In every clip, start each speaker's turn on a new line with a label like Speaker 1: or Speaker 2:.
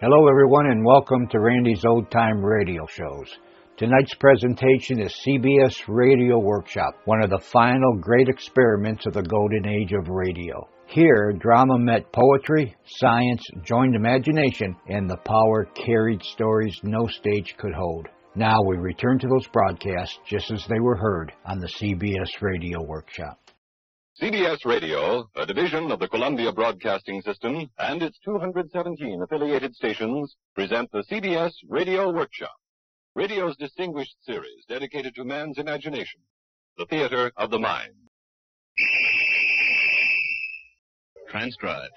Speaker 1: Hello everyone and welcome to Randy's Old Time Radio Shows. Tonight's presentation is CBS Radio Workshop, one of the final great experiments of the golden age of radio. Here, drama met poetry, science joined imagination, and the power carried stories no stage could hold. Now we return to those broadcasts just as they were heard on the CBS Radio Workshop.
Speaker 2: CBS Radio, a division of the Columbia Broadcasting System, and its 217 affiliated stations, present the CBS Radio Workshop, radio's distinguished series dedicated to man's imagination, the theater of the mind. Transcribed.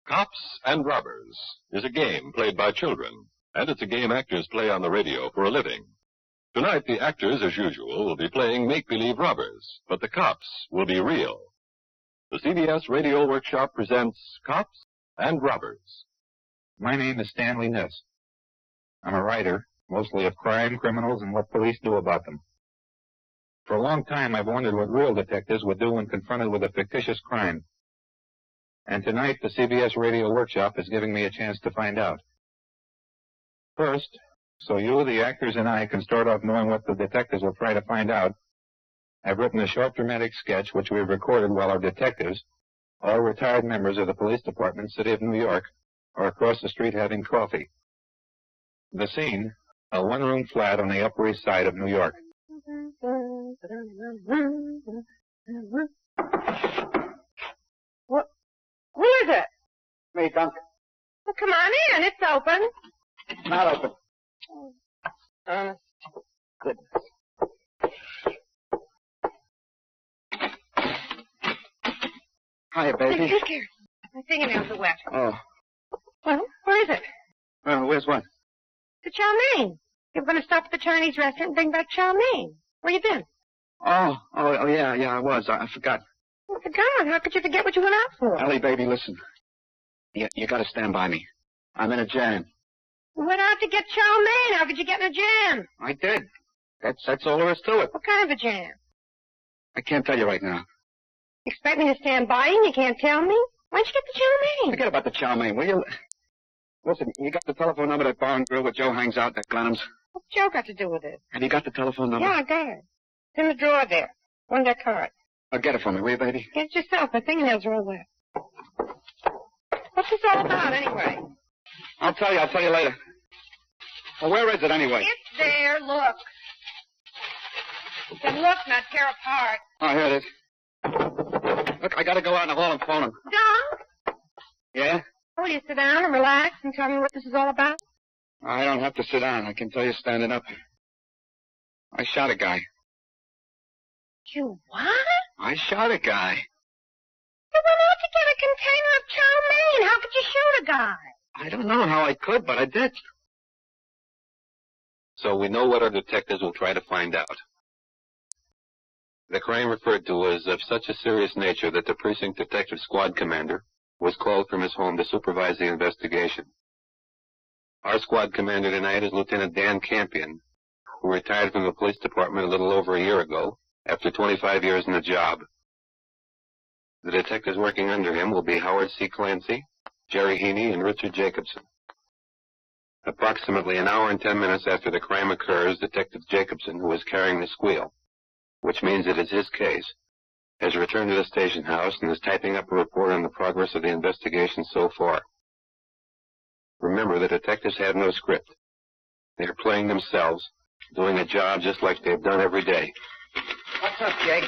Speaker 2: Cops and Robbers is a game played by children, and it's a game actors play on the radio for a living. Tonight, the actors, as usual, will be playing make-believe robbers, but the cops will be real. The CBS Radio Workshop presents Cops and Robbers.
Speaker 3: My name is Stanley Niss. I'm a writer, mostly of crime, criminals, and what police do about them. For a long time, I've wondered what real detectives would do when confronted with a fictitious crime. And tonight, the CBS Radio Workshop is giving me a chance to find out. First, so you, the actors, and I can start off knowing what the detectives will try to find out, I've written a short dramatic sketch which we've recorded while our detectives, all retired members of the police department, City of New York, are across the street having coffee. The scene, a one-room flat on the Upper East Side of New York.
Speaker 4: Who is it?
Speaker 3: Me, Duncan.
Speaker 4: Well, come on in. It's open.
Speaker 3: Not open.
Speaker 4: Goodness.
Speaker 3: Hi, baby.
Speaker 4: Take care. My fingernails are wet.
Speaker 3: Oh.
Speaker 4: Well, where is it?
Speaker 3: Well, where's what?
Speaker 4: The chow mein. You were going to stop at the Chinese restaurant and bring back chow mein. Where you been?
Speaker 3: Oh, yeah, I was. I forgot.
Speaker 4: I forgot. How could you forget what you went out for?
Speaker 3: Ellie, baby, listen. You gotta stand by me. I'm in a jam.
Speaker 4: You went out to get chow mein. How could you get in a jam?
Speaker 3: I did. That's all there is to it.
Speaker 4: What kind of a jam?
Speaker 3: I can't tell you right now.
Speaker 4: You expect me to stand by you and you can't tell me? Why'd you get the chow mein?
Speaker 3: Forget about the chow mein, will you? Listen, you got the telephone number at Bar and Grill where Joe hangs out at Glenham's?
Speaker 4: What's Joe got to do with it?
Speaker 3: Have you got the telephone number?
Speaker 4: Yeah, I got it. It's in the drawer there. On that card.
Speaker 3: Get it for me, will you, baby?
Speaker 4: Get it yourself. My fingernails are all wet. What's this all about, anyway?
Speaker 3: I'll tell you later. Well, where is it, anyway?
Speaker 4: It's there. Look. Then look, not tear apart.
Speaker 3: Oh, here it is. Look, I gotta go out in the hall and phone him.
Speaker 4: John?
Speaker 3: Yeah?
Speaker 4: Will you sit down and relax and tell me what this is all about?
Speaker 3: I don't have to sit down. I can tell you standing up. I shot a guy.
Speaker 4: You what?
Speaker 3: I shot a guy.
Speaker 4: You went out to get a container of chow mein. How could you shoot a guy?
Speaker 3: I don't know how I could, but I did.
Speaker 2: So we know what our detectives will try to find out. The crime referred to was of such a serious nature that the precinct detective squad commander was called from his home to supervise the investigation. Our squad commander tonight is Lieutenant Dan Campion, who retired from the police department a little over a year ago after 25 years in the job. The detectives working under him will be Howard C. Clancy, Jerry Heaney, and Richard Jacobson. Approximately an hour and 10 minutes after the crime occurs, Detective Jacobson, who is carrying the squeal, which means it is his case, has returned to the station house and is typing up a report on the progress of the investigation so far. Remember, the detectives have no script. They are playing themselves, doing a job just like they've done every day.
Speaker 3: What's up, Jake?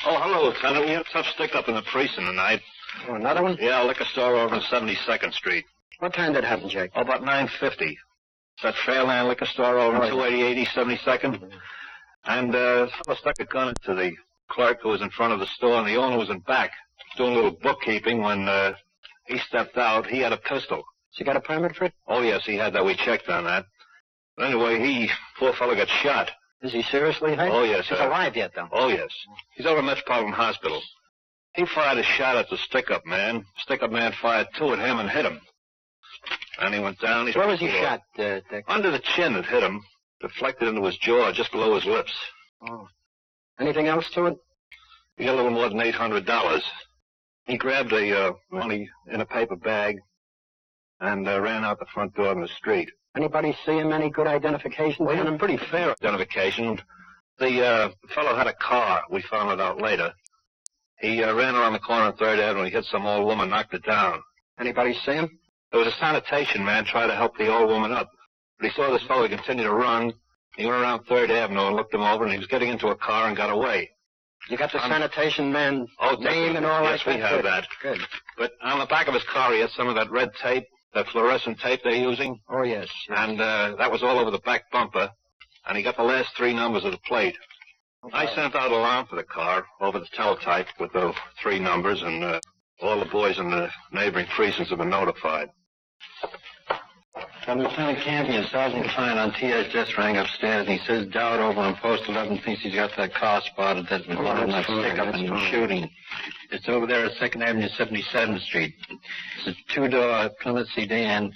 Speaker 5: Oh, hello, Lieutenant. We had a tough stick-up in the precinct tonight.
Speaker 3: Oh, another one?
Speaker 5: Yeah, a liquor store over on 72nd Street.
Speaker 3: What time did it happen, Jake?
Speaker 5: Oh, about 9:50. It's that Fairland liquor store over on 288 East 72nd. And someone stuck a gun into the clerk who was in front of the store, and the owner was in back doing a little bookkeeping when he stepped out. He had a pistol.
Speaker 3: So you got a permit for it?
Speaker 5: Oh, yes, he had that. We checked on that. But anyway, poor fellow got shot.
Speaker 3: Is he seriously hurt?
Speaker 5: Oh, yes.
Speaker 3: He's alive yet, though?
Speaker 5: Oh, yes. He's over at Metropolitan Hospital. He fired a shot at the stick-up man. Stick-up man fired two at him and hit him. And he went down.
Speaker 6: Where was he shot, Dick?
Speaker 5: Under the chin, it hit him. Deflected into his jaw, just below his lips.
Speaker 6: Oh. Anything else to it?
Speaker 5: He got a little more than $800. He grabbed money in a paper bag and ran out the front door in the street.
Speaker 6: Anybody see him? Any good identification?
Speaker 5: Well, he had a pretty fair identification. The fellow had a car. We found it out later. He ran around the corner on 3rd Avenue. He hit some old woman, knocked her down.
Speaker 6: Anybody see him?
Speaker 5: There was a sanitation man trying to help the old woman up. But he saw this fellow continue to run. He went around 3rd Avenue and looked him over, and he was getting into a car and got away.
Speaker 6: You got the sanitation man's name and all that?
Speaker 5: Yes, we have that.
Speaker 6: Good.
Speaker 5: But on the back of his car, he had some of that red tape, that fluorescent tape they're using.
Speaker 6: Oh, yes.
Speaker 5: And that was all over the back bumper. And he got the last 3 numbers of the plate. Okay. I sent out an alarm for the car over the teletype with the 3 numbers, and all the boys in the neighboring precincts have been notified.
Speaker 6: Lieutenant Campion, Sergeant Klein on TS just rang upstairs, and he says Dowd over on Post 11 thinks he's got that car spotted that's been following that stick-up and shooting. It's over there at 2nd Avenue, 77th Street. It's a 2-door Plymouth sedan.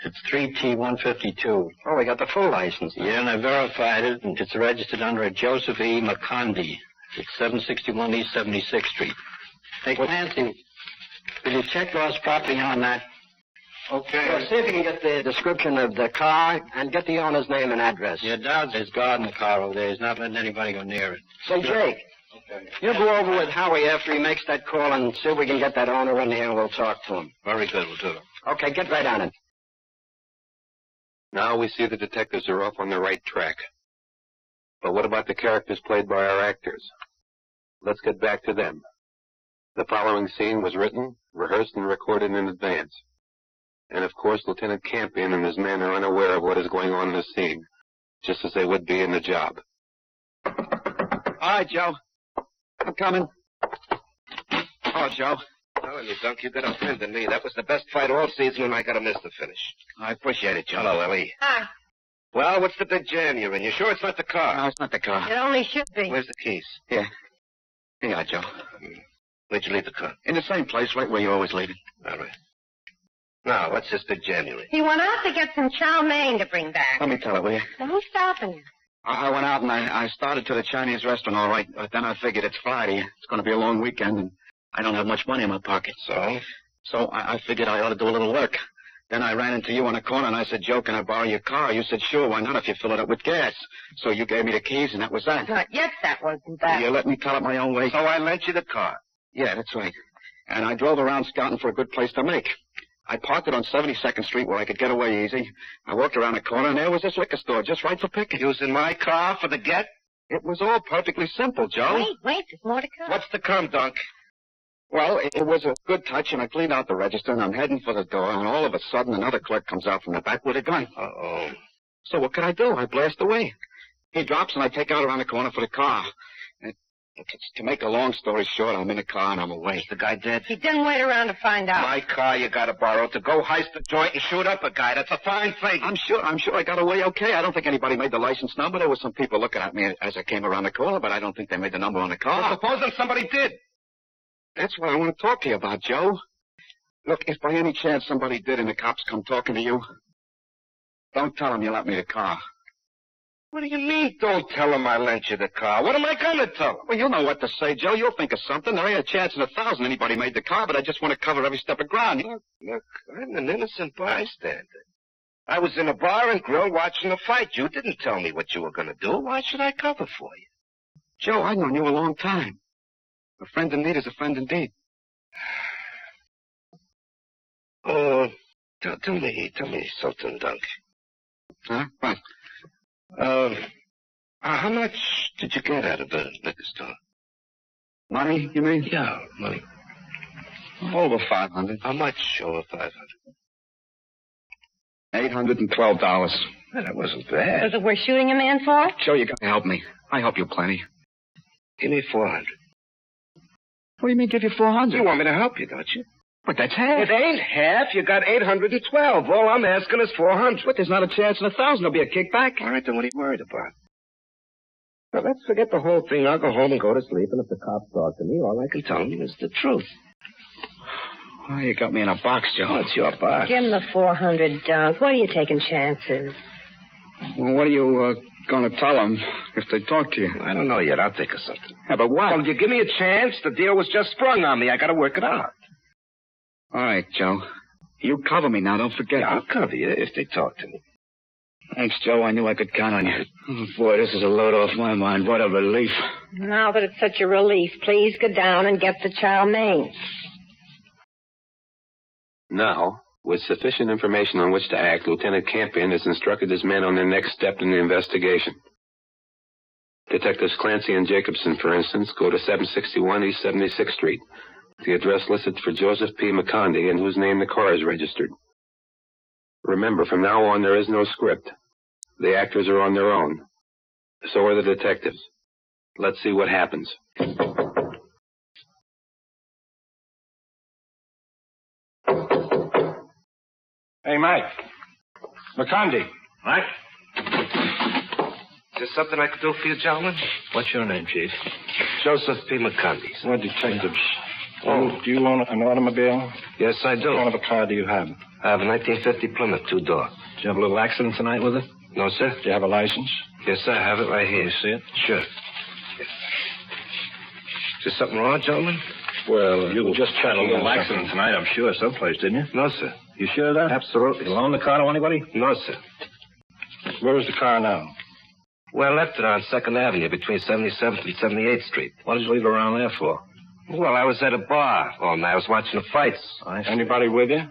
Speaker 6: It's 3T152. Oh, we got the full license. Yeah, and I verified it, and it's registered under a Joseph E. McCondy. It's 761 East 76th Street. Hey, Clancy, will you check lost property on that? Okay. Well, see if you can get the description of the car and get the owner's name and address. Yeah, Dowd's is guarding the car over there. He's not letting anybody go near it. Say, Jake, okay. You go over with Howie after he makes that call and see if we can get that owner in here and we'll talk to him.
Speaker 5: Very good, we'll do it.
Speaker 6: Okay, get right on it.
Speaker 2: Now we see the detectives are off on the right track. But what about the characters played by our actors? Let's get back to them. The following scene was written, rehearsed, and recorded in advance. And of course, Lieutenant Campion and his men are unaware of what is going on in the scene, just as they would be in the job.
Speaker 6: All right, Joe. I'm coming. Oh, Joe.
Speaker 7: Telling you, Dunk, you got a friend in me. That was the best fight all season, and I got a miss to finish.
Speaker 6: I appreciate it, Joe.
Speaker 7: Hello, Ellie.
Speaker 4: Hi.
Speaker 7: Well, what's the big jam you're in? You sure it's not the car?
Speaker 6: No, it's not the car.
Speaker 4: It only should be.
Speaker 7: Where's the keys?
Speaker 6: Here. Here you are, Joe.
Speaker 7: Where'd you leave the car?
Speaker 6: In the same place, right where you always leave it.
Speaker 7: All right. Now, what's this big jam you're in?
Speaker 4: He went out to get some chow mein to bring back.
Speaker 6: Let me tell it, will you?
Speaker 4: Now, who's stopping you?
Speaker 6: I went out and I started to the Chinese restaurant, all right. But then I figured it's Friday. It's going to be a long weekend, and I don't have much money in my pocket. So I figured I ought to do a little work. Then I ran into you on the corner, and I said, Joe, can I borrow your car? You said, sure, why not, if you fill it up with gas? So you gave me the keys, and that was that.
Speaker 4: Not yet, that wasn't that.
Speaker 6: You let me tell it my own way.
Speaker 7: So I lent you the car?
Speaker 6: Yeah, that's right. And I drove around scouting for a good place to make. I parked it on 72nd Street where I could get away easy. I walked around the corner, and there was this liquor store just right for picking.
Speaker 7: Using my car for the get?
Speaker 6: It was all perfectly simple, Joe.
Speaker 4: Wait, there's more to come.
Speaker 7: What's to come, Dunk?
Speaker 6: Well, it was a good touch, and I cleaned out the register, and I'm heading for the door, and all of a sudden another clerk comes out from the back with a gun.
Speaker 7: Uh-oh.
Speaker 6: So what could I do? I blast away. He drops, and I take out around the corner for the car. To make a long story short, I'm in the car, and I'm away.
Speaker 7: Is the guy dead?
Speaker 4: He didn't wait around to find out.
Speaker 7: My car you gotta borrow to go heist the joint and shoot up a guy. That's a fine thing.
Speaker 6: I'm sure I got away okay. I don't think anybody made the license number. There were some people looking at me as I came around the corner, but I don't think they made the number on the car.
Speaker 7: Well, supposing somebody did.
Speaker 6: That's what I want to talk to you about, Joe. Look, if by any chance somebody did and the cops come talking to you, don't tell them you lent me the car.
Speaker 7: What do you mean, don't tell them I lent you the car? What am I going to tell them?
Speaker 6: Well, you'll know what to say, Joe. You'll think of something. There ain't a chance in 1,000 anybody made the car, but I just want to cover every step of ground.
Speaker 7: Look, I'm an innocent bystander. I was in a bar and grill watching the fight. You didn't tell me what you were going to do. Why should I cover for you?
Speaker 6: Joe, I've known you a long time. A friend in need is a friend indeed.
Speaker 7: Oh, tell me something, Dunk.
Speaker 6: Huh? What?
Speaker 7: How much did you get out of the liquor store?
Speaker 6: Money, you mean?
Speaker 7: Yeah, money.
Speaker 6: Over 500.
Speaker 7: How much over 500?
Speaker 6: $812.
Speaker 7: Well, that wasn't bad.
Speaker 4: Was it worth shooting a man for?
Speaker 6: Joe, you gotta help me. I help you plenty.
Speaker 7: Give me 400.
Speaker 6: What do you mean give you 400?
Speaker 7: You want me to help you, don't you?
Speaker 6: But that's half.
Speaker 7: It ain't half. You got 812. All I'm asking is 400.
Speaker 6: But there's not a chance in 1,000 there'll be a kickback.
Speaker 7: All right, then what are you worried about? Now, let's forget the whole thing. I'll go home and go to sleep, and if the cops talk to me, all I can tell them is the truth.
Speaker 8: Oh, you got me in a box, Joe.
Speaker 7: Oh, it's your box.
Speaker 4: Give him the 400, Dunk. What are you taking chances?
Speaker 8: Well, what are you going to tell them if they talk to you?
Speaker 7: I don't know yet. I'll think of something.
Speaker 8: Yeah, but what?
Speaker 7: Well, you give me a chance. The deal was just sprung on me. I got to work it out.
Speaker 8: All right, Joe. You cover me now. Don't forget.
Speaker 7: Yeah, I'll cover you if they talk to me.
Speaker 8: Thanks, Joe. I knew I could count on you. Oh, boy, this is a load off my mind. What a relief.
Speaker 4: Now that it's such a relief, please go down and get the chow mein.
Speaker 2: Now, with sufficient information on which to act, Lieutenant Campion has instructed his men on their next step in the investigation. Detectives Clancy and Jacobson, for instance, go to 761 East 76th Street, the address listed for Joseph P. McCondy, in whose name the car is registered. Remember, from now on, there is no script. The actors are on their own. So are the detectives. Let's see what happens.
Speaker 9: Hey, Mike. McCondy.
Speaker 5: Mike?
Speaker 7: Is there something I could do for you, gentlemen?
Speaker 5: What's your name, Chief?
Speaker 7: Joseph P. McCondy.
Speaker 9: We're detectives. Oh. Do you own an automobile?
Speaker 7: Yes, I do.
Speaker 9: What kind of a car do you have?
Speaker 7: I have a 1950 Plymouth, two-door.
Speaker 9: Did you have a little accident tonight with it?
Speaker 7: No, sir.
Speaker 9: Do you have a license?
Speaker 7: Yes, sir. I have it right here.
Speaker 9: You see it?
Speaker 7: Sure. Is there something wrong, gentlemen?
Speaker 9: Well,
Speaker 5: You just had a little accident tonight, I'm sure, someplace, didn't you?
Speaker 7: No, sir.
Speaker 5: You sure of that?
Speaker 7: Absolutely.
Speaker 5: You loaned the car to anybody?
Speaker 7: No, sir.
Speaker 9: Where is the car now?
Speaker 7: Well, I left it on 2nd Avenue between 77th and 78th Street.
Speaker 5: What did you leave it around there for?
Speaker 7: Well, I was at a bar all night. I was watching the fights.
Speaker 9: Anybody with you?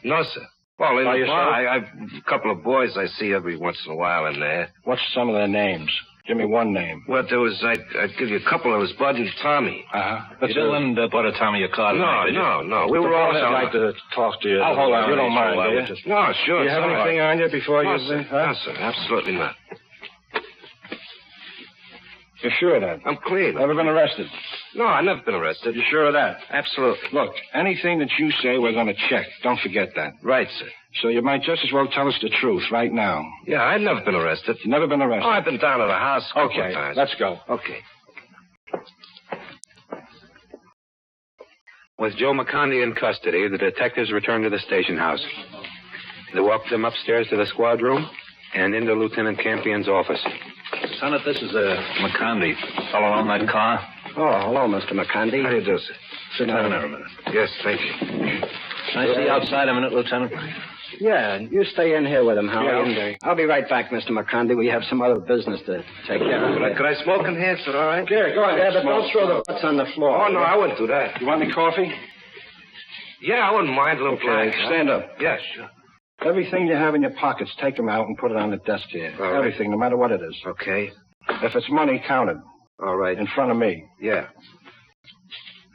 Speaker 7: No, sir. Well, in
Speaker 9: By
Speaker 7: the
Speaker 9: yourself?
Speaker 7: bar, I've a couple of boys I see every once in a while in there.
Speaker 9: What's some of their names? Give me one name.
Speaker 7: Well, there was, I'd give you a couple. There was Bud and Tommy.
Speaker 5: You didn't lend Bud or Tommy your car tonight, did you?
Speaker 7: No. We were all...
Speaker 9: I'd like to talk to you.
Speaker 5: I'll hold on.
Speaker 9: You don't mind, do you?
Speaker 7: No, sure.
Speaker 9: Do you have anything on you before
Speaker 7: No,
Speaker 9: you...
Speaker 7: sir. No, sir. Absolutely not.
Speaker 9: You're sure of that?
Speaker 7: I'm clean.
Speaker 9: Ever been arrested?
Speaker 7: No, I've never been arrested.
Speaker 9: You sure of that?
Speaker 7: Absolutely.
Speaker 9: Look, anything that you say, we're going to check. Don't forget that.
Speaker 7: Right, sir.
Speaker 9: So you might just as well tell us the truth right now.
Speaker 7: Yeah, I've never been arrested.
Speaker 9: You've never been arrested?
Speaker 7: Oh, I've been down to the house a couple
Speaker 9: Okay,
Speaker 7: of times.
Speaker 9: let's go.
Speaker 7: Okay.
Speaker 2: With Joe McCondy in custody, the detectives returned to the station house. They walked them upstairs to the squad room and into Lieutenant Campion's office.
Speaker 5: Lieutenant, this is McCondy. Fellow on that car.
Speaker 8: Oh, hello, Mr. McCondy.
Speaker 7: How do you do, sir?
Speaker 5: Sit down there a minute.
Speaker 7: Yes, thank you.
Speaker 5: Can I see you outside a minute, Lieutenant?
Speaker 8: Yeah, you stay in here with him, Howie.
Speaker 9: Yeah, okay.
Speaker 8: I'll be right back, Mr. McCondy. We have some other business to take care of.
Speaker 7: Could I smoke in here? Is it all right?
Speaker 9: Yeah, go ahead.
Speaker 8: Yeah, but don't throw the butts on the floor.
Speaker 7: Oh, no, I wouldn't do that.
Speaker 9: You want any coffee?
Speaker 7: Yeah, I wouldn't mind a little black.
Speaker 9: Stand up.
Speaker 7: Yeah, sure.
Speaker 9: Everything you have in your pockets, take them out and put it on the desk here.
Speaker 7: All right.
Speaker 9: Everything, no matter what it is.
Speaker 7: Okay.
Speaker 9: If it's money, count it.
Speaker 7: All right.
Speaker 9: In front of me.
Speaker 7: Yeah.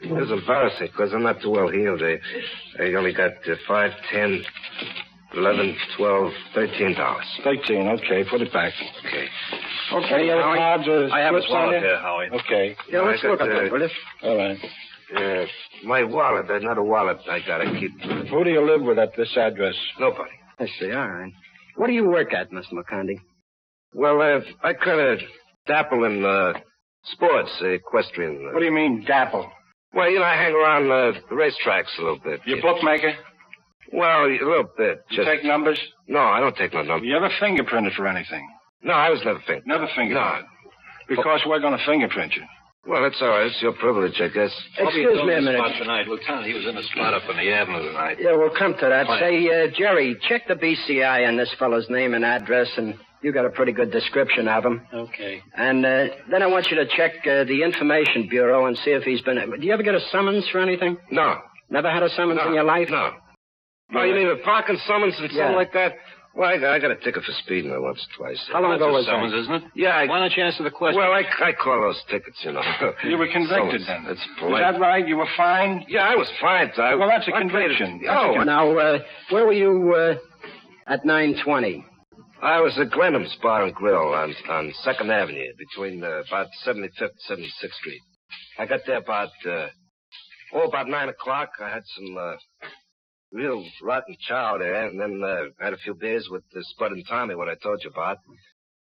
Speaker 7: This is embarrassing because I'm not too well healed. I only got 5, 10, 11, 12, $13.
Speaker 9: 13, okay. Put it back.
Speaker 7: Okay.
Speaker 9: Okay, any other cards or
Speaker 5: I have his
Speaker 9: slips on
Speaker 5: wallet
Speaker 9: you?
Speaker 5: here, Howie.
Speaker 9: Okay.
Speaker 8: Yeah, let's
Speaker 7: I got,
Speaker 8: look at that, will you?
Speaker 9: All right.
Speaker 7: My wallet, another wallet I gotta keep.
Speaker 9: Who do you live with at this address?
Speaker 7: Nobody.
Speaker 8: I see, all right. What do you work at, Mr. McCondy?
Speaker 7: Well, I kind of dabble in sports, equestrian.
Speaker 9: What do you mean, dapple?
Speaker 7: Well, I hang around the racetracks a little bit.
Speaker 9: You bookmaker?
Speaker 7: Well, a little bit.
Speaker 9: You take numbers?
Speaker 7: No, I don't take no numbers.
Speaker 9: You ever fingerprinted for anything?
Speaker 7: No, I was never fingered.
Speaker 9: Never fingerprinted? No. Because we're going to fingerprint you.
Speaker 7: Well, that's all right. It's your privilege, I guess.
Speaker 8: Excuse me a minute.
Speaker 5: Spot tonight. Lieutenant, he was in a spot up on the avenue tonight.
Speaker 8: Yeah, we'll come to that.
Speaker 5: Fine.
Speaker 8: Say, Jerry, check the BCI on this fellow's name and address, and you got a pretty good description of him.
Speaker 9: Okay.
Speaker 8: And then I want you to check the Information Bureau and see if he's been... Do you ever get a summons for anything?
Speaker 7: No.
Speaker 8: Never had a summons in your life?
Speaker 7: No. Oh, you mean a parking summons and
Speaker 8: Yeah.
Speaker 7: something like that? Well, I got a ticket for speeding there once or twice.
Speaker 8: How long ago was that?
Speaker 5: Summons, isn't it?
Speaker 7: Yeah,
Speaker 5: Why don't you answer the question?
Speaker 7: Well, I call those tickets,
Speaker 9: You were convicted
Speaker 7: Summons.
Speaker 9: then?
Speaker 7: That's
Speaker 9: Is
Speaker 7: polite.
Speaker 9: that right? You were fined?
Speaker 7: Yeah, I was fined.
Speaker 9: Well, that's a
Speaker 7: I paid
Speaker 9: conviction.
Speaker 7: it. Oh,
Speaker 8: Now, where were you at 9:20?
Speaker 7: I was at Glenham's Bar and Grill on 2nd Avenue between about 75th and 76th Street. I got there about 9 o'clock. I had some real rotten chow there, and then had a few beers with Spud and Tommy, what I told you about.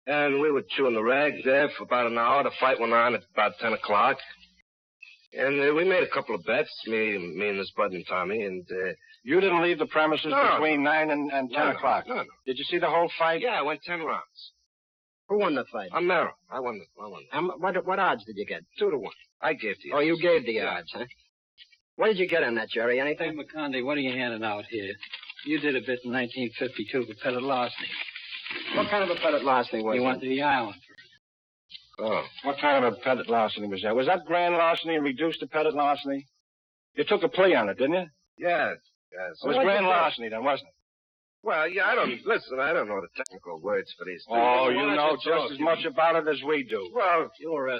Speaker 7: And we were chewing the rag there for about an hour. The fight went on at about 10 o'clock. And we made a couple of bets, me and this bud and Tommy, and...
Speaker 9: You didn't leave the premises between 9 and 10 o'clock?
Speaker 7: No.
Speaker 9: Did you see the whole fight?
Speaker 7: Yeah, I went 10 rounds.
Speaker 8: Who won the fight?
Speaker 7: Merrill. I won.
Speaker 8: What odds did you get?
Speaker 7: 2 to 1. I gave the odds.
Speaker 8: Oh, you gave the odds, huh? What did you get on that, Jerry? Anything?
Speaker 6: Hey, McCondy, what are you handing out here? You did a bit in 1952 for pettit larceny.
Speaker 8: What kind of a pettit larceny was it?
Speaker 6: You went to the island.
Speaker 9: Oh. What kind of a pettit larceny was that? Was that grand larceny and reduced to pettit larceny? You took a plea on it, didn't you?
Speaker 7: Yeah.
Speaker 9: It was grand larceny then, wasn't it?
Speaker 7: Well, yeah, I don't know the technical words for these things.
Speaker 9: Oh, you know just as much about it as we do.
Speaker 7: Well,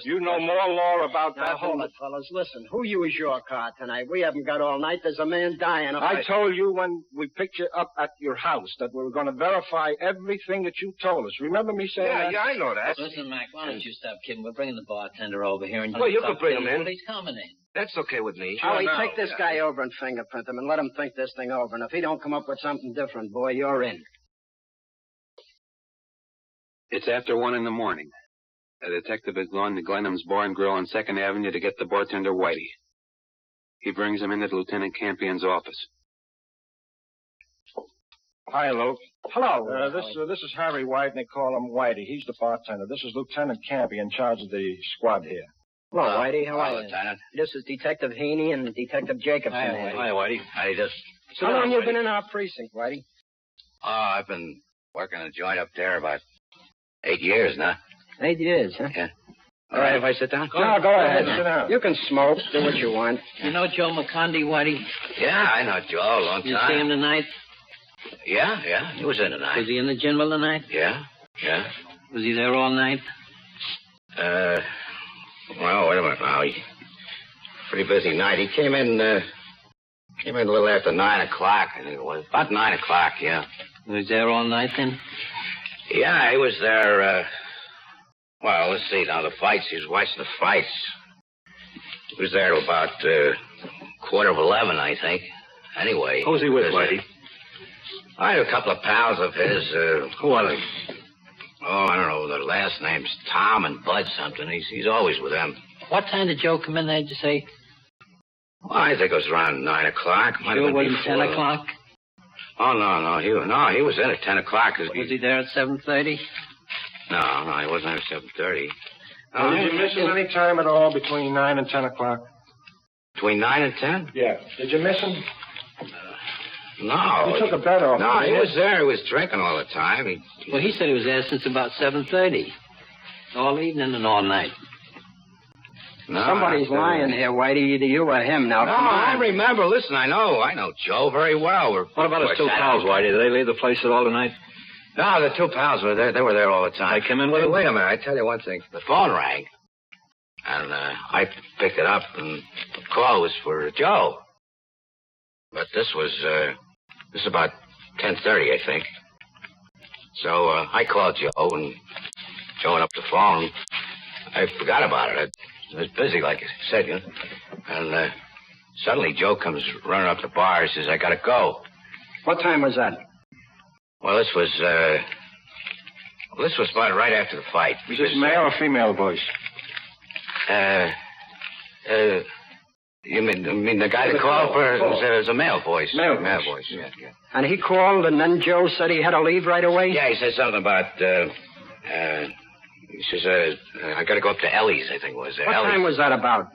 Speaker 9: you know more law about
Speaker 8: Now,
Speaker 9: that
Speaker 8: hold
Speaker 9: than...
Speaker 8: it, fellas. Listen, who used your car tonight? We haven't got all night. There's a man dying.
Speaker 9: I told you when we picked you up at your house that we were going to verify everything that you told us. Remember me saying that?
Speaker 7: Yeah, I know that.
Speaker 6: Listen, Mac, why don't you stop kidding? We're bringing the bartender over here. And
Speaker 7: Well, you can bring him in.
Speaker 6: He's coming in.
Speaker 7: That's okay with me.
Speaker 8: Howie, take this guy over and fingerprint him and let him think this thing over. And if he don't come up with something different, boy, you're in.
Speaker 2: It's after 1 in the morning. A detective has gone to Glenham's Bar and Grill on 2nd Avenue to get the bartender, Whitey. He brings him into Lieutenant Campion's office.
Speaker 9: Hi, Luke.
Speaker 8: Hello.
Speaker 9: This is Harry White, and they call him Whitey. He's the bartender. This is Lieutenant Campion in charge of the squad here.
Speaker 8: Hello, Whitey. How are you?
Speaker 6: Lieutenant.
Speaker 8: This is Detective Heaney and Detective Jacobson.
Speaker 6: Hi, Whitey. How you doing?
Speaker 8: How long you been in our precinct, Whitey?
Speaker 10: Oh, I've been working a joint up there about 8 years now.
Speaker 8: 8 years, huh?
Speaker 10: Yeah. All right, if I sit down?
Speaker 9: No, go ahead. Sit down.
Speaker 8: You can smoke. Do what you want.
Speaker 6: You know Joe McCondy, Whitey?
Speaker 10: Yeah, I know Joe a long time.
Speaker 6: You see him tonight?
Speaker 10: Yeah. He was in tonight.
Speaker 6: Was he in the general tonight?
Speaker 10: Yeah.
Speaker 6: Was he there all night?
Speaker 10: Well, wait a minute now. Pretty busy night. He came in a little after 9 o'clock, I think it was. About 9 o'clock, yeah.
Speaker 6: Was he there all night then?
Speaker 10: Yeah, he was there, well, let's see now, the fights. He was watching the fights. He was there till about 11:15, I think. Anyway.
Speaker 5: Who was he with, Whitey?
Speaker 10: I had a couple of pals of his.
Speaker 5: Who are they?
Speaker 10: Oh, I don't know. The last name's Tom and Bud something. He's always with them.
Speaker 6: What time did Joe come in there, did you say?
Speaker 10: Well, I think it was around 9 o'clock.
Speaker 6: Joe wasn't 10 o'clock?
Speaker 10: Oh, no. He was in at 10 o'clock.
Speaker 6: Was he there at 7:30?
Speaker 10: No, he wasn't there at 7:30.
Speaker 9: Did you miss him any time at all between 9 and 10 o'clock?
Speaker 10: Between 9 and 10?
Speaker 9: Yeah. Did you miss him?
Speaker 10: No.
Speaker 9: You took a bet off.
Speaker 10: No, he was there. He was drinking all the time.
Speaker 6: Well, he said he was there since about 7:30. All evening and all night.
Speaker 10: No,
Speaker 8: Somebody's lying here, Whitey. Either you or him. Now,
Speaker 10: No,
Speaker 8: come on.
Speaker 10: I remember. Listen, I know Joe very well.
Speaker 5: What about his two pals, Whitey? Did they leave the place at all tonight?
Speaker 10: No, the two pals were there. They were there all the time.
Speaker 5: They came in with him?
Speaker 10: Wait a minute. I tell you one thing. The phone rang, and I picked it up, and the call was for Joe. But this was about 10:30, I think. So I called Joe, and Joe went up the phone. I forgot about it. I was busy, like I said, you know. And suddenly Joe comes running up the bar. He says, "I gotta go."
Speaker 8: What time was that?
Speaker 10: Well, this was about right after the fight.
Speaker 9: Was this male or female voice?
Speaker 10: You mean the guy that called for it was a male voice.
Speaker 9: Male
Speaker 10: voice, yeah.
Speaker 8: And he called, and then Joe said he had to leave right away?
Speaker 10: Yeah, he said something about, he says, I got to go up to Ellie's, I think it was.
Speaker 8: What time was that about?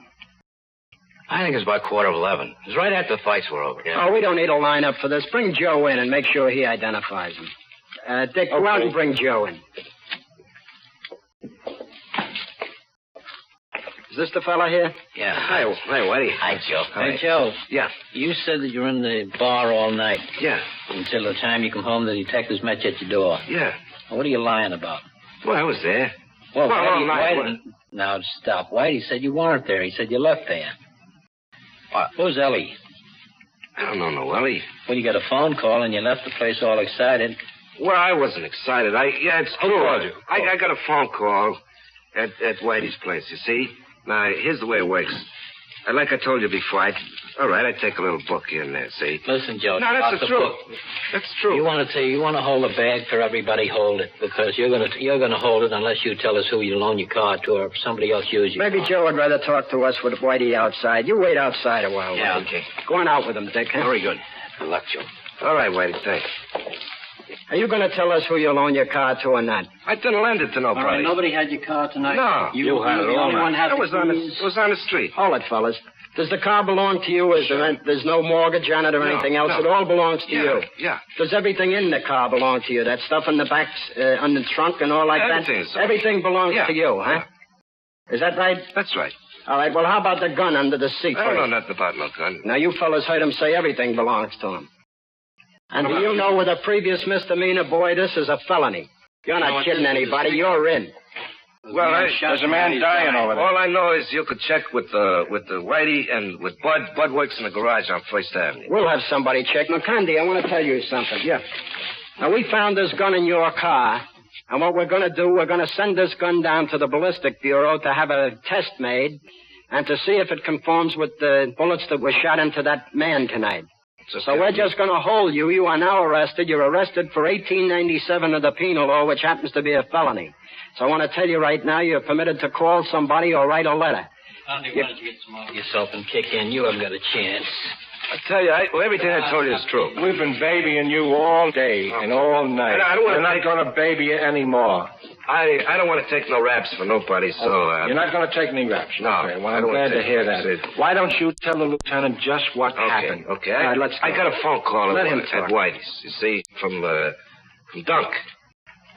Speaker 10: I think it was about 11:15. It was right after the fights were over. Yeah.
Speaker 8: Oh, we don't need a lineup for this. Bring Joe in and make sure he identifies him. Dick, go out and bring Joe in. Is this the fella here?
Speaker 10: Yeah. Hi, Whitey. Hi, Joe.
Speaker 6: Hey, Joe.
Speaker 10: Yeah.
Speaker 6: You said that you were in the bar all night.
Speaker 10: Yeah.
Speaker 6: Until the time you come home, the detectives met you at your door.
Speaker 10: Yeah.
Speaker 6: What are you lying about?
Speaker 10: Well, I was there.
Speaker 6: Well,
Speaker 10: all night.
Speaker 6: Now, stop. Whitey said you weren't there. He said you left there.
Speaker 10: What?
Speaker 6: Who's Ellie?
Speaker 10: I don't know no Ellie.
Speaker 6: Well, you got a phone call and you left the place all excited.
Speaker 7: Well, I wasn't excited. It's true.
Speaker 5: Who called you?
Speaker 7: I got a phone call at Whitey's place, you see? Now, here's the way it works. Like I told you before, All right, I take a little book here and there, see?
Speaker 6: Listen, Joe.
Speaker 7: No, that's the truth. That's true.
Speaker 6: You want to hold a bag for everybody, hold it. Because you're gonna hold it unless you tell us who you loan your car to or if somebody else uses you.
Speaker 8: Maybe Joe would rather talk to us with Whitey outside. You wait outside a while,
Speaker 6: Yeah,
Speaker 8: Whitey.
Speaker 6: okay.
Speaker 8: Go on out with him, Dick. Huh?
Speaker 6: Very good. Good luck, Joe.
Speaker 7: All right, Whitey, thanks.
Speaker 8: Are you going to tell us who you loan your car to or not?
Speaker 7: I didn't lend it to nobody.
Speaker 8: All right, nobody had your car tonight?
Speaker 7: No.
Speaker 8: You had it all night.
Speaker 7: It was on the street.
Speaker 8: Hold it, fellas. Does the car belong to you? There's no mortgage on it or anything else?
Speaker 7: No.
Speaker 8: It all belongs to you?
Speaker 7: Yeah.
Speaker 8: Does everything in the car belong to you? That stuff in the back, on the trunk and all like
Speaker 7: Everything's
Speaker 8: that? Everything belongs to you, huh?
Speaker 7: Yeah.
Speaker 8: Is that right?
Speaker 7: That's right.
Speaker 8: All right, well, how about the gun under the seat?
Speaker 7: I don't know nothing about no gun.
Speaker 8: Now, you fellas heard him say everything belongs to him. And do you know with a previous misdemeanor, boy, this is a felony. You're not kidding anybody. You're in.
Speaker 7: Well,
Speaker 9: there's a man dying over there.
Speaker 7: All I know is you could check with the Whitey and with Bud. Bud works in the garage on First Avenue.
Speaker 8: We'll have somebody check. Now, Candy, I want to tell you something. Yeah. Now, we found this gun in your car, and what we're going to do, we're going to send this gun down to the ballistic bureau to have a test made and to see if it conforms with the bullets that were shot into that man tonight. So we're just going to hold you. You are now arrested. You're arrested for 1897 of the penal law, which happens to be a felony. So I want to tell you right now, you're permitted to call somebody or write a letter.
Speaker 6: Andy, why don't you get some of yourself and kick in? You haven't got a chance.
Speaker 7: I tell you, everything I told you is true.
Speaker 9: We've been babying you all day and all night.
Speaker 7: I don't want
Speaker 9: We're not going to baby you anymore.
Speaker 7: I don't want to take no raps for nobody, so...
Speaker 9: You're not going to take any raps?
Speaker 7: No.
Speaker 9: Okay, well, I'm glad to hear that. Why don't you tell the lieutenant just what happened?
Speaker 7: Okay.
Speaker 8: All right, let's go.
Speaker 7: I got a phone call
Speaker 8: Let him
Speaker 7: at
Speaker 8: talk.
Speaker 7: Whitey's, you see, from Dunk.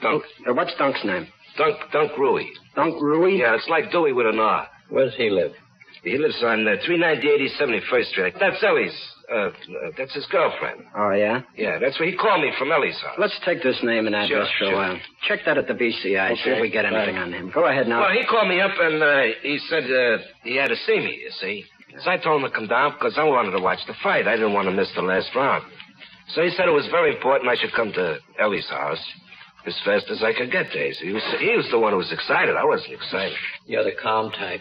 Speaker 7: Dunk.
Speaker 8: What's Dunk's name?
Speaker 7: Dunk Rui.
Speaker 8: Dunk Rui?
Speaker 7: Yeah, it's like Dewey with an R.
Speaker 6: Where does he live?
Speaker 7: He lives on 390 71st Street. That's Ellie's. That's his girlfriend.
Speaker 8: Oh, yeah?
Speaker 7: Yeah, that's where he called me from Ellie's house.
Speaker 8: Let's take this name and address for a while. Check that at the BCI, see if we get anything on him. Go ahead now.
Speaker 7: Well, he called me up and he said he had to see me, you see. So I told him to come down because I wanted to watch the fight. I didn't want to miss the last round. So he said it was very important I should come to Ellie's house as fast as I could get there. So he was the one who was excited. I wasn't excited.
Speaker 6: You're the calm type.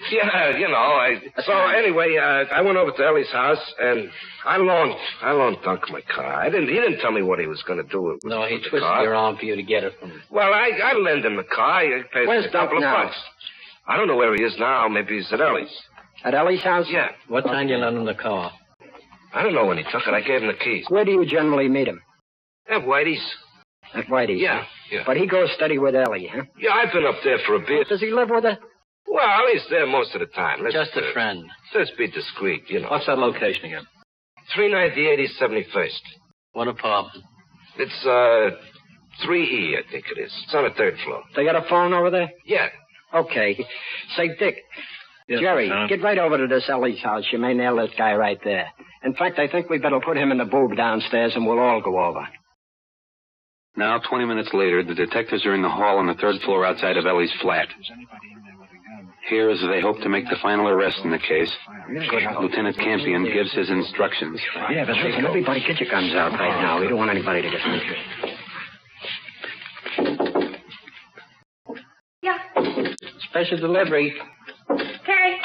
Speaker 7: Yeah, you know. So anyway, I went over to Ellie's house and I loaned Dunk my car. He didn't tell me what he was going to do with
Speaker 6: No, he
Speaker 7: with the
Speaker 6: twisted
Speaker 7: car.
Speaker 6: your arm for you to get it from him.
Speaker 7: Well, I lent him the car. I paid
Speaker 8: Where's
Speaker 7: a couple
Speaker 8: Dunk
Speaker 7: of
Speaker 8: now?
Speaker 7: bucks. I don't know where he is now. Maybe he's at Ellie's.
Speaker 8: At Ellie's house?
Speaker 7: Yeah.
Speaker 6: What time you lent him the car?
Speaker 7: I don't know when he took it. I gave him the keys.
Speaker 8: Where do you generally meet him?
Speaker 7: At Whitey's.
Speaker 8: At Whitey's?
Speaker 7: Yeah,
Speaker 8: huh?
Speaker 7: yeah.
Speaker 8: But he goes steady with Ellie, huh?
Speaker 7: Yeah, I've been up there for a bit.
Speaker 8: Does he live with her?
Speaker 7: Well, he's there most of the time.
Speaker 6: Just a friend.
Speaker 7: Let's be discreet, you know.
Speaker 5: What's that location again?
Speaker 7: 390 71st.
Speaker 6: What apartment?
Speaker 7: It's 3E, I think it is. It's on the third floor.
Speaker 8: They got a phone over there?
Speaker 7: Yeah.
Speaker 8: Okay. Say, Dick.
Speaker 5: Yes,
Speaker 8: Jerry,
Speaker 5: Lieutenant.
Speaker 8: get right over to this Ellie's house. You may nail this guy right there. In fact, I think we better put him in the boob downstairs and we'll all go over.
Speaker 2: Now, 20 minutes later, the detectives are in the hall on the third floor outside of Ellie's flat. Here, as they hope to make the final arrest in the case, Lieutenant Campion gives his instructions.
Speaker 8: Yeah, but listen, everybody get your guns out right now. We don't want anybody to get injured.
Speaker 4: Yeah.
Speaker 8: Special delivery.
Speaker 4: Terry.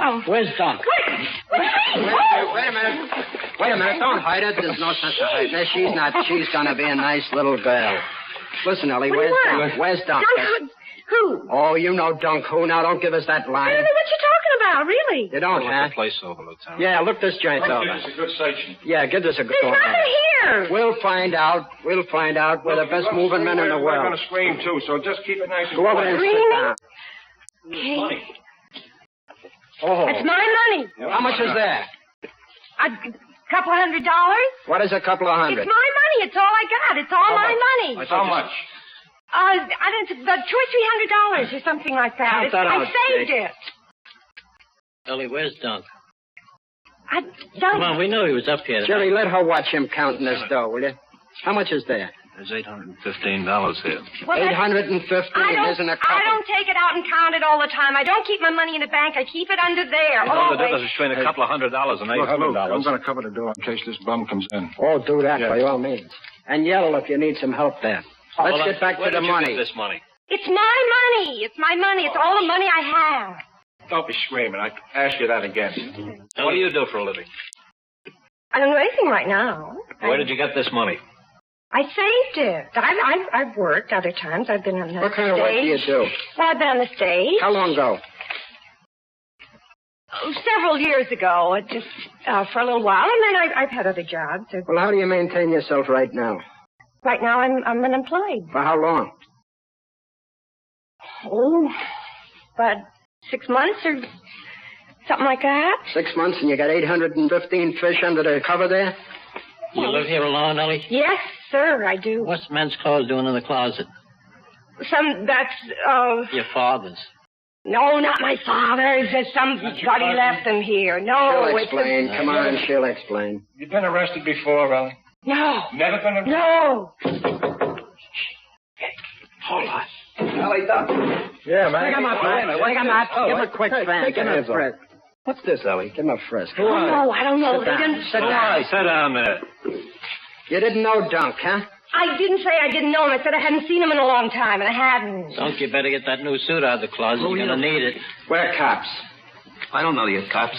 Speaker 4: Oh.
Speaker 8: Where's Dunk?
Speaker 4: Quick!
Speaker 8: Wait a minute. Wait a minute. Don't hide it. There's no sense of hiding her. She's not. She's going to be a nice little girl. Listen, Ellie,
Speaker 4: What do you
Speaker 8: where's
Speaker 4: want?
Speaker 8: Dunk? Where's Dunk?
Speaker 4: Dunk who?
Speaker 8: Oh, you know Dunk who. Now, don't give us that
Speaker 4: I
Speaker 8: line.
Speaker 4: don't know what you're talking about, really.
Speaker 8: You don't, huh?
Speaker 5: the place over, Lieutenant.
Speaker 8: Yeah, look this joint over.
Speaker 9: It's a good searching.
Speaker 8: Yeah, give this a good
Speaker 4: There's nothing here.
Speaker 8: We'll find out. We'll find out. We're the best moving men in the
Speaker 9: We're
Speaker 8: world.
Speaker 9: going to scream, too, so just keep it nice and
Speaker 8: Go over there and sit down.
Speaker 4: Okay.
Speaker 8: Oh.
Speaker 4: That's my money.
Speaker 8: How much is there?
Speaker 4: A couple $100.
Speaker 8: What is a couple of hundred?
Speaker 4: It's my money. It's all I got. It's all my money.
Speaker 9: How much?
Speaker 4: I don't, $200 or $300 or something like that.
Speaker 8: Count that out,
Speaker 4: I saved
Speaker 8: Jake.
Speaker 4: it.
Speaker 6: Ellie, where's Dunk?
Speaker 4: I
Speaker 6: Come
Speaker 4: don't.
Speaker 6: on, we know he was up here.
Speaker 8: Jerry, let her watch him counting this dough, will you? How much is there?
Speaker 5: There's $815 here.
Speaker 4: Well, that's-
Speaker 8: 815 isn't a couple.
Speaker 4: I don't take it out and count it all the time. I don't keep my money in the bank. I keep it under there.
Speaker 5: You know the
Speaker 4: always.
Speaker 5: difference between a couple of $100 and
Speaker 9: Look, I'm
Speaker 5: $800.
Speaker 9: going to cover the door in case this bum comes in.
Speaker 8: Oh, do that
Speaker 9: Yeah.
Speaker 8: by all means. And yell if you need some help there. Let's get back to
Speaker 5: Where
Speaker 8: the
Speaker 5: did you
Speaker 8: money.
Speaker 5: get this money?
Speaker 4: It's my money. It's my money. It's all the money I have.
Speaker 9: Don't be screaming. I ask you that again.
Speaker 5: What do you do for a living?
Speaker 4: I don't do anything right now.
Speaker 5: Where did you get this money?
Speaker 4: I saved it. I've worked other times. I've been on the
Speaker 8: What kind of work do you do?
Speaker 4: Well, I've been on the stage.
Speaker 8: How long ago?
Speaker 4: Several years ago, just for a little while, and then I've had other jobs.
Speaker 8: Well, how do you maintain yourself right now?
Speaker 4: Right now, I'm unemployed.
Speaker 8: For how long?
Speaker 4: Oh, but 6 months or something like that.
Speaker 8: 6 months, and you got 815 fish under the cover there?
Speaker 6: You live here alone, Ellie?
Speaker 4: Yes, sir, I do.
Speaker 6: What's men's clothes doing in the closet?
Speaker 4: That's
Speaker 6: Your father's.
Speaker 4: No, not my father's. There's somebody left them here. No,
Speaker 8: She'll explain. Come on, she'll explain.
Speaker 9: You been arrested before, Ellie?
Speaker 4: No.
Speaker 9: Never been arrested?
Speaker 4: No.
Speaker 8: Hold on.
Speaker 9: Ellie, Doc. Yeah, man.
Speaker 8: Pick him up, Pick him up. Give him a quick frisk. Give him a frisk.
Speaker 9: What's this, Ellie?
Speaker 8: Give him a frisk.
Speaker 4: I don't know.
Speaker 8: Sit
Speaker 4: They
Speaker 8: down.
Speaker 4: didn't...
Speaker 8: Sit down.
Speaker 5: Sit down there.
Speaker 8: You didn't know Dunk, huh?
Speaker 4: I didn't say I didn't know him. I said I hadn't seen him in a long time, and I hadn't.
Speaker 6: Don't you better get that new suit out of the closet. You're going to need it.
Speaker 8: We're cops.
Speaker 10: I don't know you cops.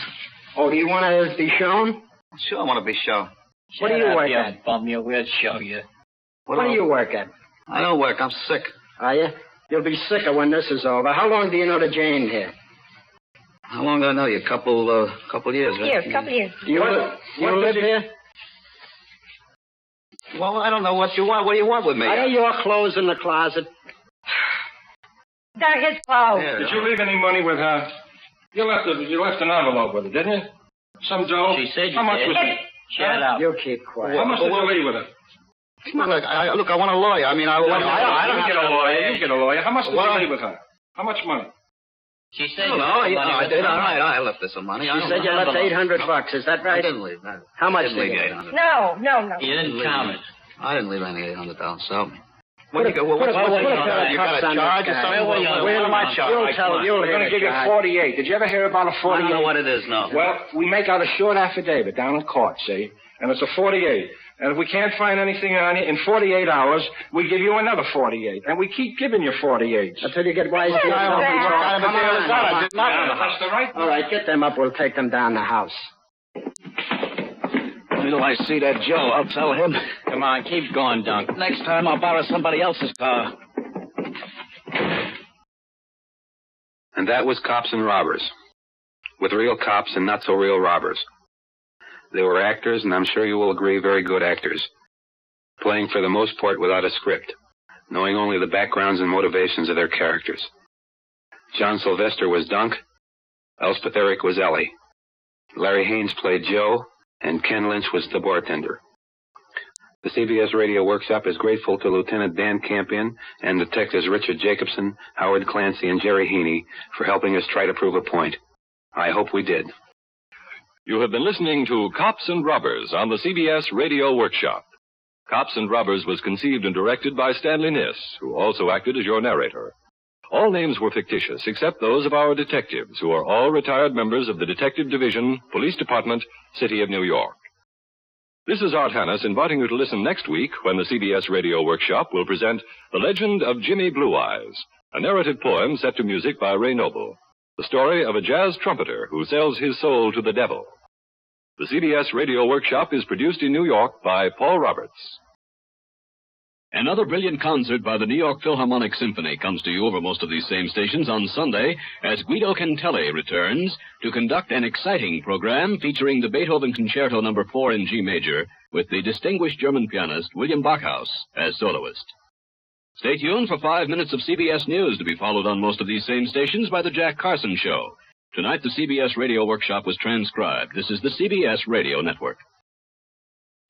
Speaker 8: Oh, do you want to be shown?
Speaker 10: Sure, I want to be shown.
Speaker 8: What do you work
Speaker 6: you
Speaker 8: at?
Speaker 6: Bum, you. We'll show you.
Speaker 8: What do you work at?
Speaker 10: I don't work. I'm sick.
Speaker 8: Are you? You'll be sicker when this is over. How long do you know the Jane here?
Speaker 10: How long do I know you? Couple years, right?
Speaker 4: Years, couple years.
Speaker 8: Do you live here?
Speaker 10: Well, I don't know what you want. What do you want with me?
Speaker 8: Are your clothes in the closet?
Speaker 4: They're his clothes.
Speaker 10: Yeah.
Speaker 9: Did you leave any money with her? You left an envelope with her, didn't you? Some dough?
Speaker 6: She said you
Speaker 9: How much
Speaker 6: did.
Speaker 9: was it?
Speaker 6: Shut up.
Speaker 8: You keep quiet.
Speaker 9: How much did you leave with her?
Speaker 10: Look, I want a lawyer. I mean, I want.
Speaker 9: I don't get a lawyer. You get a lawyer. How much did you leave with her? How much money?
Speaker 6: She said
Speaker 10: No, I did. All right, I left her some money.
Speaker 8: You said you left $800. Is that right?
Speaker 10: I didn't leave.
Speaker 8: How much
Speaker 10: did you
Speaker 8: did
Speaker 10: leave?
Speaker 8: you?
Speaker 4: No.
Speaker 6: You didn't count it.
Speaker 10: I didn't leave any $800. So.
Speaker 8: Put a pair of
Speaker 10: You got
Speaker 8: cuffs
Speaker 10: a
Speaker 8: on
Speaker 10: charge
Speaker 8: this
Speaker 10: or
Speaker 8: guy.
Speaker 10: something? Where am I charged?
Speaker 8: You'll
Speaker 9: We're
Speaker 8: hear
Speaker 9: going to give you
Speaker 8: charge.
Speaker 9: 48. Did you ever hear about a 48?
Speaker 10: I don't know what it is, no.
Speaker 9: Well, we make out a short affidavit down in court, see? And it's a 48. And if we can't find anything on you, in 48 hours, we give you another 48. And we keep giving you 48s.
Speaker 8: Until you get wise to
Speaker 4: Come on,
Speaker 9: That's the right
Speaker 8: All right, get them up. We'll take them down the house.
Speaker 6: Wait till I see that Joe. I'll tell him. Come on, keep going, Dunk. Next time I'll borrow somebody else's car.
Speaker 2: And that was Cops and Robbers, with real cops and not so real robbers. They were actors, and I'm sure you will agree, very good actors, playing for the most part without a script, knowing only the backgrounds and motivations of their characters. John Sylvester was Dunk, Elspeth Eric was Ellie, Larry Haynes played Joe, and Ken Lynch was the bartender. The CBS Radio Workshop is grateful to Lieutenant Dan Campion and Detectives Richard Jacobson, Howard Clancy, and Jerry Heaney for helping us try to prove a point. I hope we did.
Speaker 11: You have been listening to Cops and Robbers on the CBS Radio Workshop. Cops and Robbers was conceived and directed by Stanley Niss, who also acted as your narrator. All names were fictitious except those of our detectives, who are all retired members of the Detective Division, Police Department, City of New York. This is Art Hannes inviting you to listen next week when the CBS Radio Workshop will present The Legend of Jimmy Blue Eyes, a narrative poem set to music by Ray Noble, the story of a jazz trumpeter who sells his soul to the devil. The CBS Radio Workshop is produced in New York by Paul Roberts.
Speaker 12: Another brilliant concert by the New York Philharmonic Symphony comes to you over most of these same stations on Sunday as Guido Cantelli returns to conduct an exciting program featuring the Beethoven Concerto No. 4 in G major with the distinguished German pianist William Backhaus as soloist. Stay tuned for 5 minutes of CBS News to be followed on most of these same stations by The Jack Carson Show. Tonight, the CBS Radio Workshop was transcribed. This is the CBS Radio Network.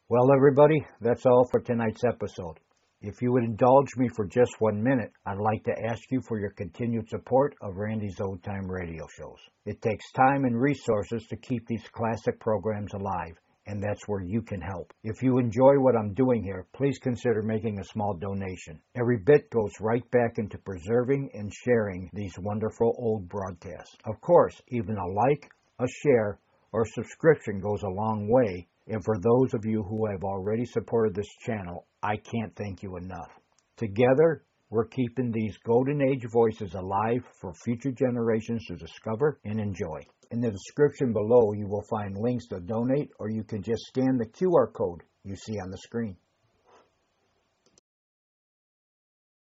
Speaker 1: Well, everybody, that's all for tonight's episode. If you would indulge me for just 1 minute, I'd like to ask you for your continued support of Randy's Old Time Radio shows. It takes time and resources to keep these classic programs alive, and that's where you can help. If you enjoy what I'm doing here, please consider making a small donation. Every bit goes right back into preserving and sharing these wonderful old broadcasts. Of course, even a like, a share, or subscription goes a long way, and for those of you who have already supported this channel, I can't thank you enough. Together, We're keeping these Golden Age voices alive for future generations to discover and enjoy. In the description below, you will find links to donate, or you can just scan the QR code you see on the screen.